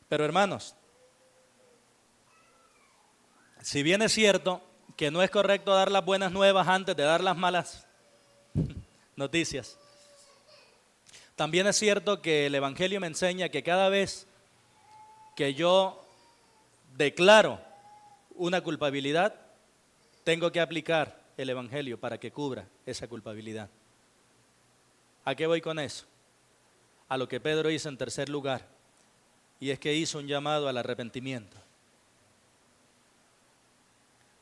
Pero hermanos, si bien es cierto que no es correcto dar las buenas nuevas antes de dar las malas noticias, también es cierto que el Evangelio me enseña que cada vez que yo declaro una culpabilidad, tengo que aplicar el Evangelio para que cubra esa culpabilidad. ¿A qué voy con eso? A lo que Pedro hizo en tercer lugar, y es que hizo un llamado al arrepentimiento.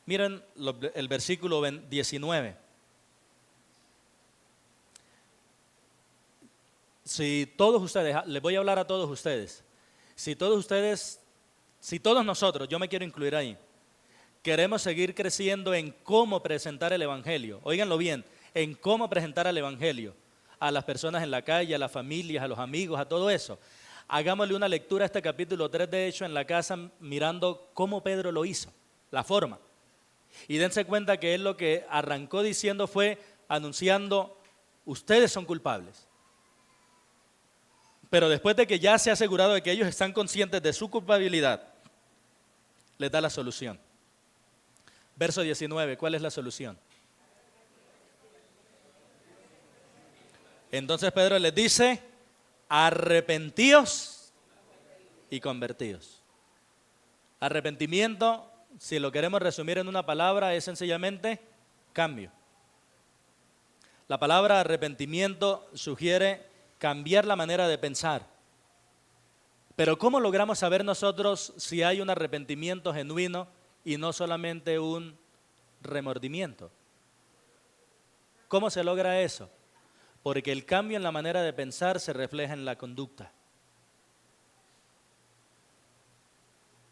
Miren el versículo 19. Si todos ustedes, les voy a hablar a todos ustedes, si todos nosotros, yo me quiero incluir ahí, queremos seguir creciendo en cómo presentar el Evangelio, óiganlo bien, en cómo presentar el Evangelio a las personas en la calle, a las familias, a los amigos, a todo eso, hagámosle una lectura a este capítulo 3 de Hechos en la casa mirando cómo Pedro lo hizo, la forma. Y dense cuenta que él lo que arrancó diciendo fue anunciando, ustedes son culpables. Pero después de que ya se ha asegurado de que ellos están conscientes de su culpabilidad, les da la solución. Verso 19, ¿cuál es la solución? Entonces Pedro les dice, arrepentíos y convertíos. Arrepentimiento, si lo queremos resumir en una palabra, es sencillamente cambio. La palabra arrepentimiento sugiere cambiar la manera de pensar. Pero ¿cómo logramos saber nosotros si hay un arrepentimiento genuino y no solamente un remordimiento? ¿Cómo se logra eso? Porque el cambio en la manera de pensar se refleja en la conducta.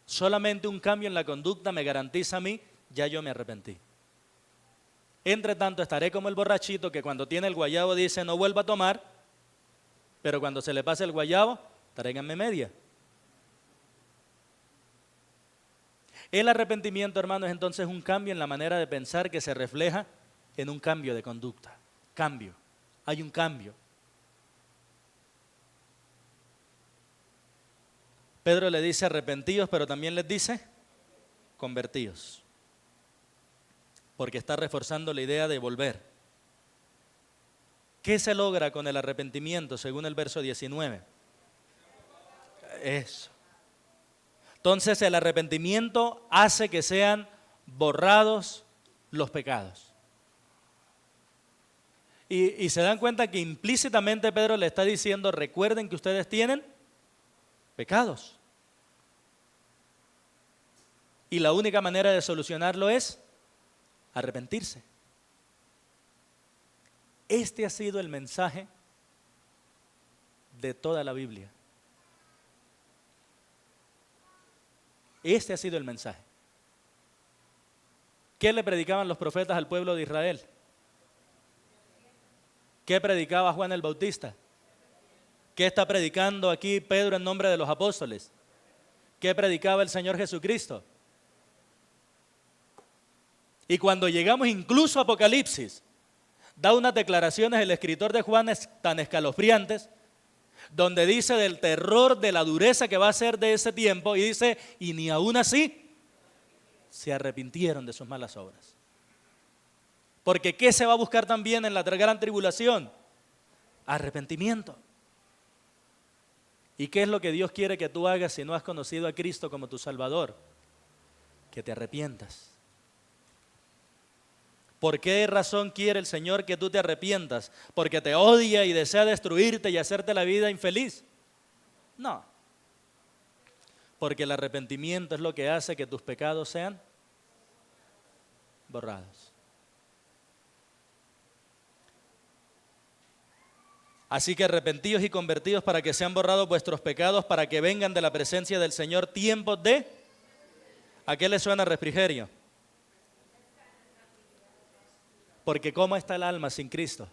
Solamente un cambio en la conducta me garantiza a mí, ya yo me arrepentí. Entre tanto, estaré como el borrachito que cuando tiene el guayabo dice no vuelva a tomar, pero cuando se le pase el guayabo, tráiganme media. El arrepentimiento, hermanos, es entonces un cambio en la manera de pensar que se refleja en un cambio de conducta. Cambio. Hay un cambio. Pedro le dice arrepentíos, pero también les dice convertíos. Porque está reforzando la idea de volver. ¿Qué se logra con el arrepentimiento según el verso 19? Eso. Entonces el arrepentimiento hace que sean borrados los pecados. Y se dan cuenta que implícitamente Pedro le está diciendo, recuerden que ustedes tienen pecados. Y la única manera de solucionarlo es arrepentirse. Este ha sido el mensaje de toda la Biblia. Este ha sido el mensaje. ¿Qué le predicaban los profetas al pueblo de Israel? ¿Qué predicaba Juan el Bautista? ¿Qué está predicando aquí Pedro en nombre de los apóstoles? ¿Qué predicaba el Señor Jesucristo? Y cuando llegamos incluso a Apocalipsis, da unas declaraciones el escritor de Juan tan escalofriantes, donde dice del terror, de la dureza que va a ser de ese tiempo, y dice, y ni aún así se arrepintieron de sus malas obras. Porque ¿qué se va a buscar también en la gran tribulación? Arrepentimiento. ¿Y qué es lo que Dios quiere que tú hagas si no has conocido a Cristo como tu Salvador? Que te arrepientas. ¿Por qué razón quiere el Señor que tú te arrepientas? ¿Porque te odia y desea destruirte y hacerte la vida infeliz? No. Porque el arrepentimiento es lo que hace que tus pecados sean borrados. Así que arrepentidos y convertidos para que sean borrados vuestros pecados, para que vengan de la presencia del Señor tiempos de... ¿A qué le suena refrigerio? Porque ¿cómo está el alma sin Cristo?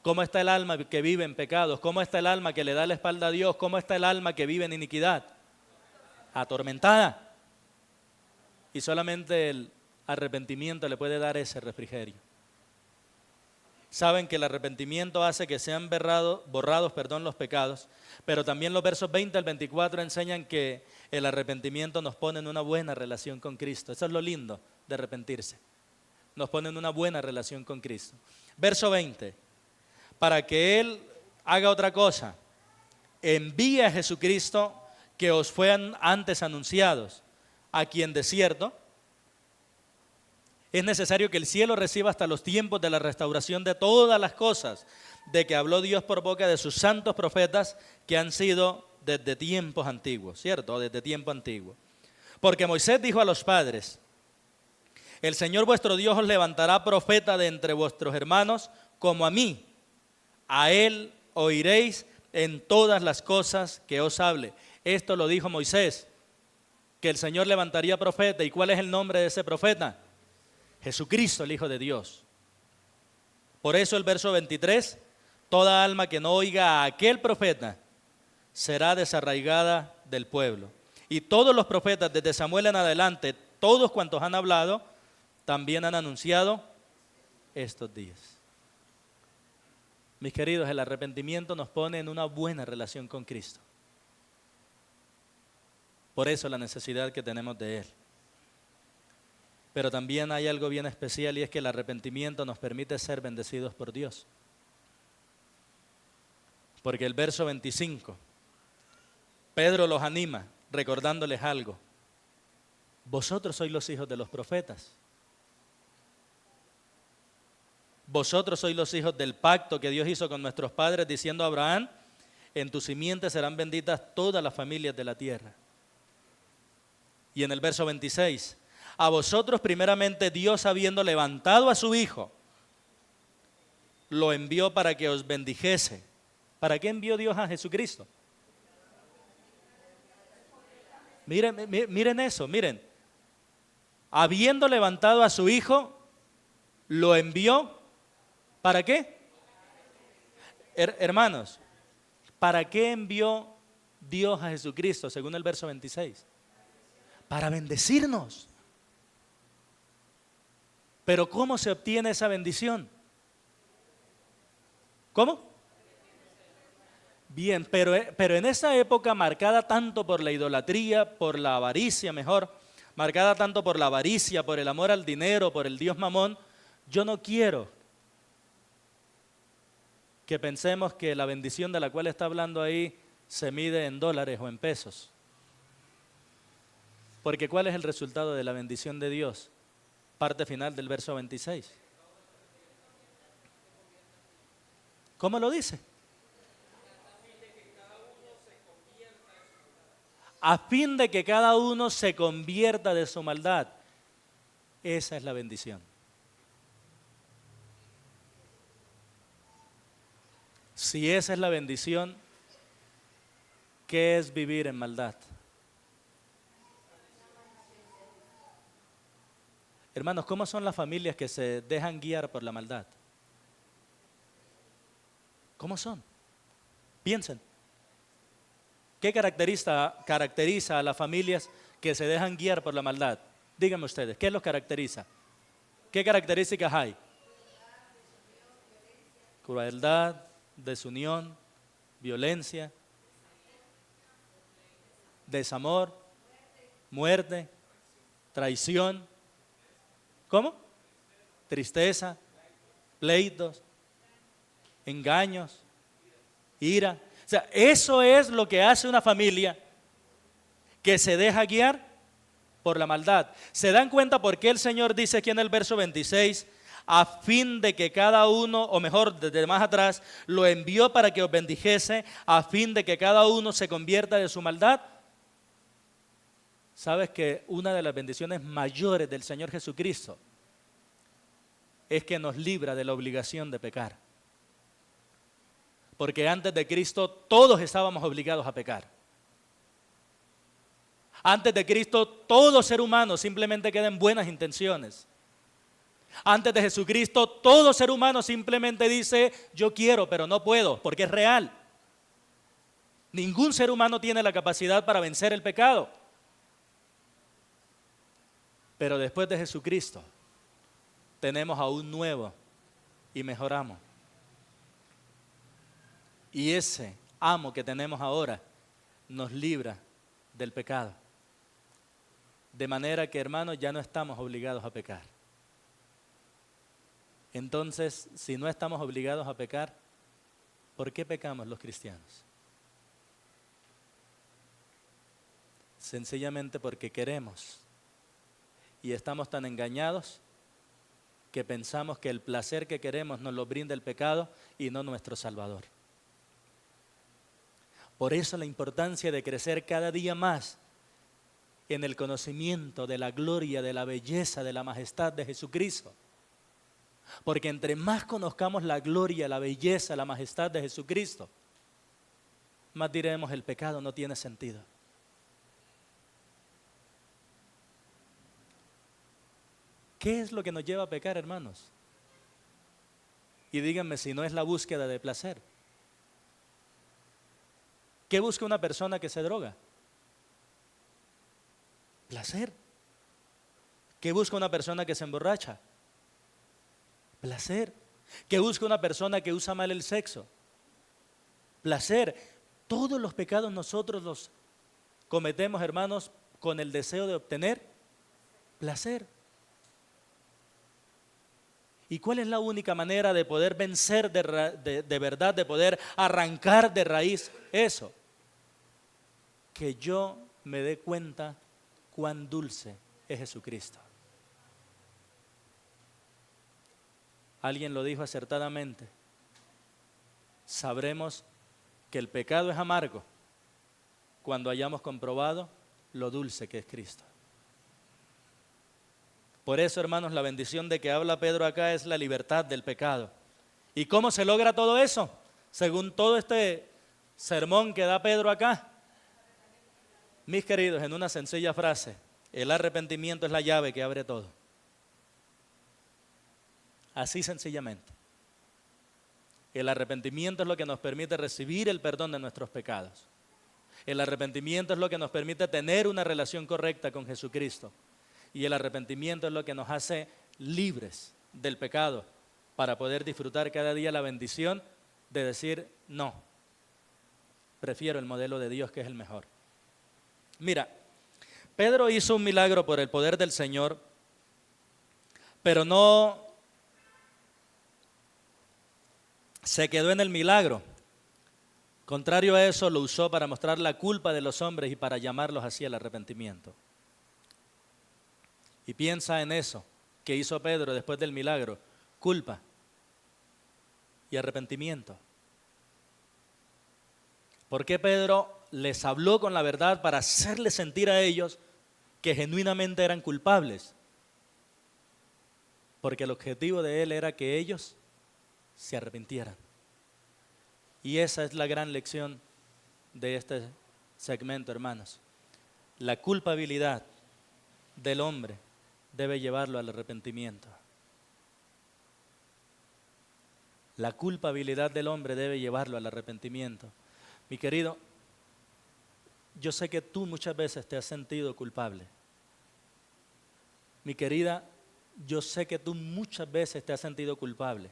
¿Cómo está el alma que vive en pecados? ¿Cómo está el alma que le da la espalda a Dios? ¿Cómo está el alma que vive en iniquidad? Atormentada. Y solamente el arrepentimiento le puede dar ese refrigerio. Saben que el arrepentimiento hace que sean borrados los pecados, pero también los versos 20 al 24 enseñan que el arrepentimiento nos pone en una buena relación con Cristo. Eso es lo lindo de arrepentirse. Nos pone en una buena relación con Cristo. Verso 20, para que Él haga otra cosa, envíe a Jesucristo que os fueran antes anunciados, a quien de cierto es necesario que el cielo reciba hasta los tiempos de la restauración de todas las cosas, de que habló Dios por boca de sus santos profetas que han sido desde tiempos antiguos, ¿cierto? Desde tiempo antiguo. Porque Moisés dijo a los padres, el Señor vuestro Dios os levantará profeta de entre vuestros hermanos como a mí. A él oiréis en todas las cosas que os hable. Esto lo dijo Moisés. que el Señor levantaría profeta. ¿Y cuál es el nombre de ese profeta? Jesucristo, el Hijo de Dios. Por eso el verso 23, toda alma que no oiga a aquel profeta será desarraigada del pueblo. Y todos los profetas desde Samuel en adelante, todos cuantos han hablado, también han anunciado estos días. Mis queridos, el arrepentimiento nos pone en una buena relación con Cristo. Por eso la necesidad que tenemos de Él. Pero también hay algo bien especial y es que el arrepentimiento nos permite ser bendecidos por Dios. Porque el verso 25, Pedro los anima recordándoles algo. Vosotros sois los hijos de los profetas. Vosotros sois los hijos del pacto que Dios hizo con nuestros padres, diciendo a Abraham, en tu simiente serán benditas todas las familias de la tierra. Y en el verso 26, a vosotros primeramente Dios, habiendo levantado a su Hijo, lo envió para que os bendijese. ¿Para qué envió Dios a Jesucristo? Miren eso, miren. Habiendo levantado a su Hijo, lo envió. ¿Para qué? Hermanos, ¿para qué envió Dios a Jesucristo, según el verso 26? Para bendecirnos. Pero ¿cómo se obtiene esa bendición? ¿Cómo? Bien, pero en esa época marcada tanto por la idolatría, por la avaricia mejor, marcada tanto por la avaricia, por el amor al dinero, por el Dios Mamón, yo no quiero que pensemos que la bendición de la cual está hablando ahí se mide en dólares o en pesos. Porque ¿cuál es el resultado de la bendición de Dios? Parte final del verso 26. ¿Cómo lo dice? A fin de que cada uno se convierta de su maldad. Esa es la bendición. Si esa es la bendición, ¿qué es vivir en maldad? Hermanos, ¿cómo son las familias que se dejan guiar por la maldad? ¿Cómo son? Piensen. ¿Qué caracteriza a las familias que se dejan guiar por la maldad? Díganme ustedes, ¿qué los caracteriza? ¿Qué características hay? Crueldad, desunión, violencia, desamor, muerte, traición. ¿Cómo? Tristeza, pleitos, engaños, ira. O sea, eso es lo que hace una familia que se deja guiar por la maldad. ¿Se dan cuenta por qué el Señor dice aquí en el verso 26, a fin de que cada uno, o mejor, desde más atrás, lo envió para que os bendijese, a fin de que cada uno se convierta de su maldad? ¿Sabes que una de las bendiciones mayores del Señor Jesucristo es que nos libra de la obligación de pecar? Porque antes de Cristo todos estábamos obligados a pecar. Antes de Cristo todo ser humano simplemente queda en buenas intenciones. Antes de Jesucristo todo ser humano simplemente dice yo quiero pero no puedo, porque es real. Ningún ser humano tiene la capacidad para vencer el pecado. Pero después de Jesucristo tenemos a un nuevo y mejor amo. Y ese amo que tenemos ahora nos libra del pecado. De manera que, hermanos, ya no estamos obligados a pecar. Entonces, si no estamos obligados a pecar, ¿por qué pecamos los cristianos? Sencillamente porque queremos. Y estamos tan engañados que pensamos que el placer que queremos nos lo brinda el pecado y no nuestro Salvador. Por eso la importancia de crecer cada día más en el conocimiento de la gloria, de la belleza, de la majestad de Jesucristo. Porque entre más conozcamos la gloria, la belleza, la majestad de Jesucristo, más diremos el pecado no tiene sentido. ¿Qué es lo que nos lleva a pecar, hermanos? Y díganme si no es la búsqueda de placer. ¿Qué busca una persona que se droga? Placer. ¿Qué busca una persona que se emborracha? Placer. ¿Qué busca una persona que usa mal el sexo? Placer. Todos los pecados nosotros los cometemos, hermanos, con el deseo de obtener placer. ¿Y cuál es la única manera de poder vencer de verdad, de poder arrancar de raíz eso? Que yo me dé cuenta cuán dulce es Jesucristo. Alguien lo dijo acertadamente. Sabremos que el pecado es amargo cuando hayamos comprobado lo dulce que es Cristo. Por eso, hermanos, la bendición de que habla Pedro acá es la libertad del pecado. ¿Y cómo se logra todo eso? Según todo este sermón que da Pedro acá. Mis queridos, en una sencilla frase, el arrepentimiento es la llave que abre todo. Así sencillamente. El arrepentimiento es lo que nos permite recibir el perdón de nuestros pecados. El arrepentimiento es lo que nos permite tener una relación correcta con Jesucristo. Y el arrepentimiento es lo que nos hace libres del pecado para poder disfrutar cada día la bendición de decir no. Prefiero el modelo de Dios que es el mejor. Mira, Pedro hizo un milagro por el poder del Señor, pero no se quedó en el milagro. Contrario a eso, lo usó para mostrar la culpa de los hombres y para llamarlos así al arrepentimiento. Y piensa en eso que hizo Pedro después del milagro: culpa y arrepentimiento. ¿Por qué Pedro les habló con la verdad para hacerles sentir a ellos que genuinamente eran culpables? Porque el objetivo de él era que ellos se arrepintieran. Y esa es la gran lección de este segmento, hermanos. La culpabilidad del hombre debe llevarlo al arrepentimiento. La culpabilidad del hombre debe llevarlo al arrepentimiento. Mi querido, yo sé que tú muchas veces te has sentido culpable. Mi querida, yo sé que tú muchas veces te has sentido culpable.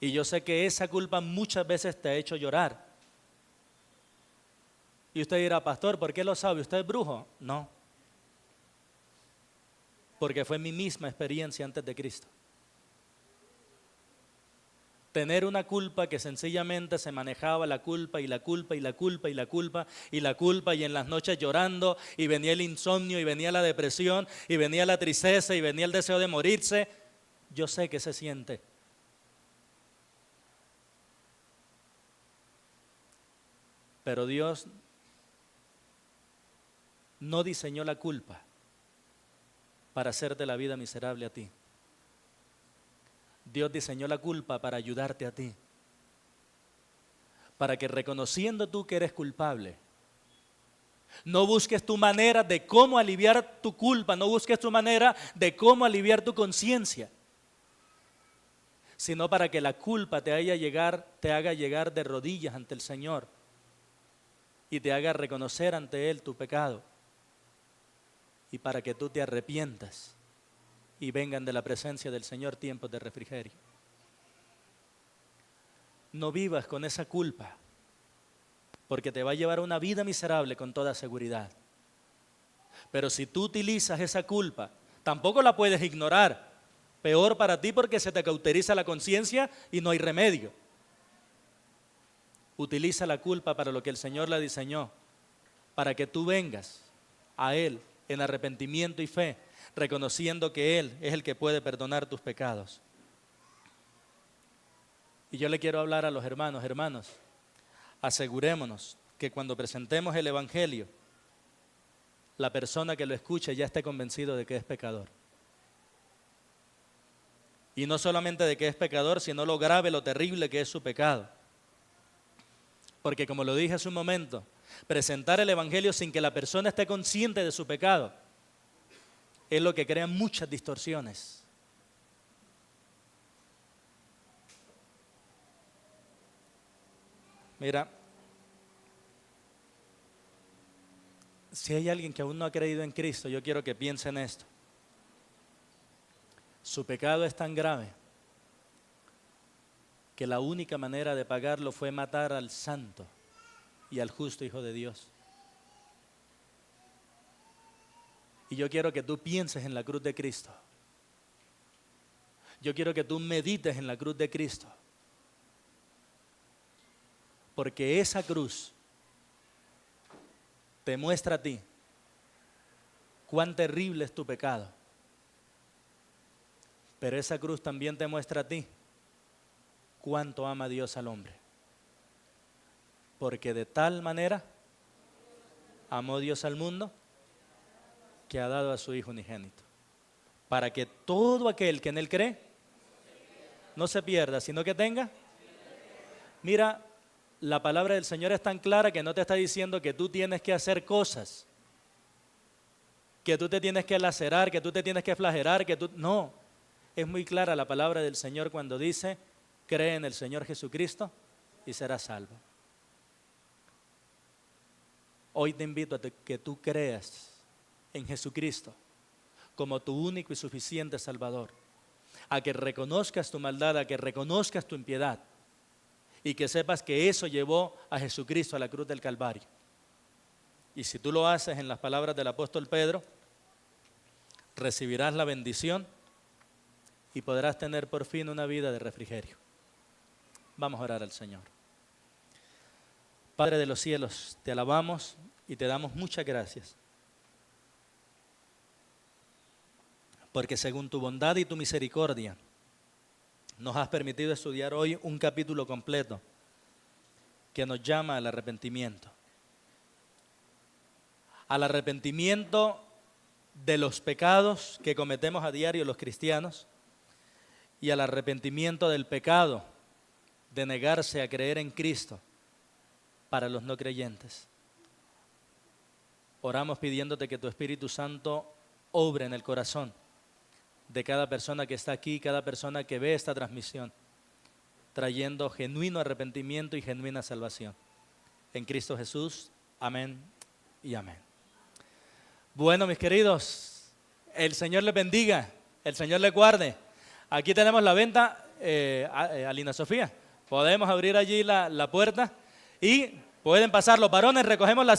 Y yo sé que esa culpa muchas veces te ha hecho llorar. Y usted dirá: pastor, ¿por qué lo sabe? ¿Usted es brujo? No. Porque fue mi misma experiencia antes de Cristo. Tener una culpa que sencillamente se manejaba la culpa y la culpa y la culpa y la culpa y la culpa, y en las noches llorando, y venía el insomnio y venía la depresión y venía la tristeza y venía el deseo de morirse. Yo sé que se siente. Pero Dios no diseñó la culpa para hacerte la vida miserable a ti. Dios diseñó la culpa para ayudarte a ti. Para que, reconociendo tú que eres culpable, no busques tu manera de cómo aliviar tu culpa, no busques tu manera de cómo aliviar tu conciencia, sino para que la culpa te haga llegar de rodillas ante el Señor y te haga reconocer ante Él tu pecado, y para que tú te arrepientas y vengan de la presencia del Señor tiempos de refrigerio. No vivas con esa culpa, porque te va a llevar a una vida miserable con toda seguridad. Pero si tú utilizas esa culpa, tampoco la puedes ignorar. Peor para ti, porque se te cauteriza la conciencia y no hay remedio. Utiliza la culpa para lo que el Señor la diseñó, para que tú vengas a Él en arrepentimiento y fe, reconociendo que Él es el que puede perdonar tus pecados. Y yo le quiero hablar a los hermanos, asegurémonos que cuando presentemos el Evangelio, la persona que lo escuche ya esté convencido de que es pecador. Y no solamente de que es pecador, sino lo grave, lo terrible que es su pecado. Porque, como lo dije hace un momento, presentar el Evangelio sin que la persona esté consciente de su pecado es lo que crea muchas distorsiones. Mira, si hay alguien que aún no ha creído en Cristo, yo quiero que piense en esto. Su pecado es tan grave que la única manera de pagarlo fue matar al santo y al justo Hijo de Dios. Y yo quiero que tú pienses en la cruz de Cristo. Yo quiero que tú medites en la cruz de Cristo. Porque esa cruz te muestra a ti cuán terrible es tu pecado. Pero esa cruz también te muestra a ti cuánto ama Dios al hombre. Porque de tal manera amó Dios al mundo que ha dado a su Hijo unigénito, para que todo aquel que en Él cree no se pierda, sino que tenga. Mira, la palabra del Señor es tan clara que no te está diciendo que tú tienes que hacer cosas, que tú te tienes que lacerar, que tú te tienes que flagelar, no. Es muy clara la palabra del Señor cuando dice: cree en el Señor Jesucristo y serás salvo. Hoy te invito a que tú creas en Jesucristo como tu único y suficiente Salvador, a que reconozcas tu maldad, a que reconozcas tu impiedad y que sepas que eso llevó a Jesucristo a la cruz del Calvario. Y si tú lo haces en las palabras del apóstol Pedro, recibirás la bendición y podrás tener por fin una vida de refrigerio. Vamos a orar al Señor. Padre de los cielos, te alabamos y te damos muchas gracias, porque según tu bondad y tu misericordia nos has permitido estudiar hoy un capítulo completo que nos llama al arrepentimiento de los pecados que cometemos a diario los cristianos y al arrepentimiento del pecado de negarse a creer en Cristo para los no creyentes. Oramos pidiéndote que tu Espíritu Santo obre en el corazón de cada persona que está aquí, cada persona que ve esta transmisión, trayendo genuino arrepentimiento y genuina salvación. En Cristo Jesús, amén y amén. Bueno, mis queridos, el Señor les bendiga, el Señor les guarde. Aquí tenemos la venta, Alina Sofía. Podemos abrir allí la puerta y pueden pasar los varones, recogemos las sillas.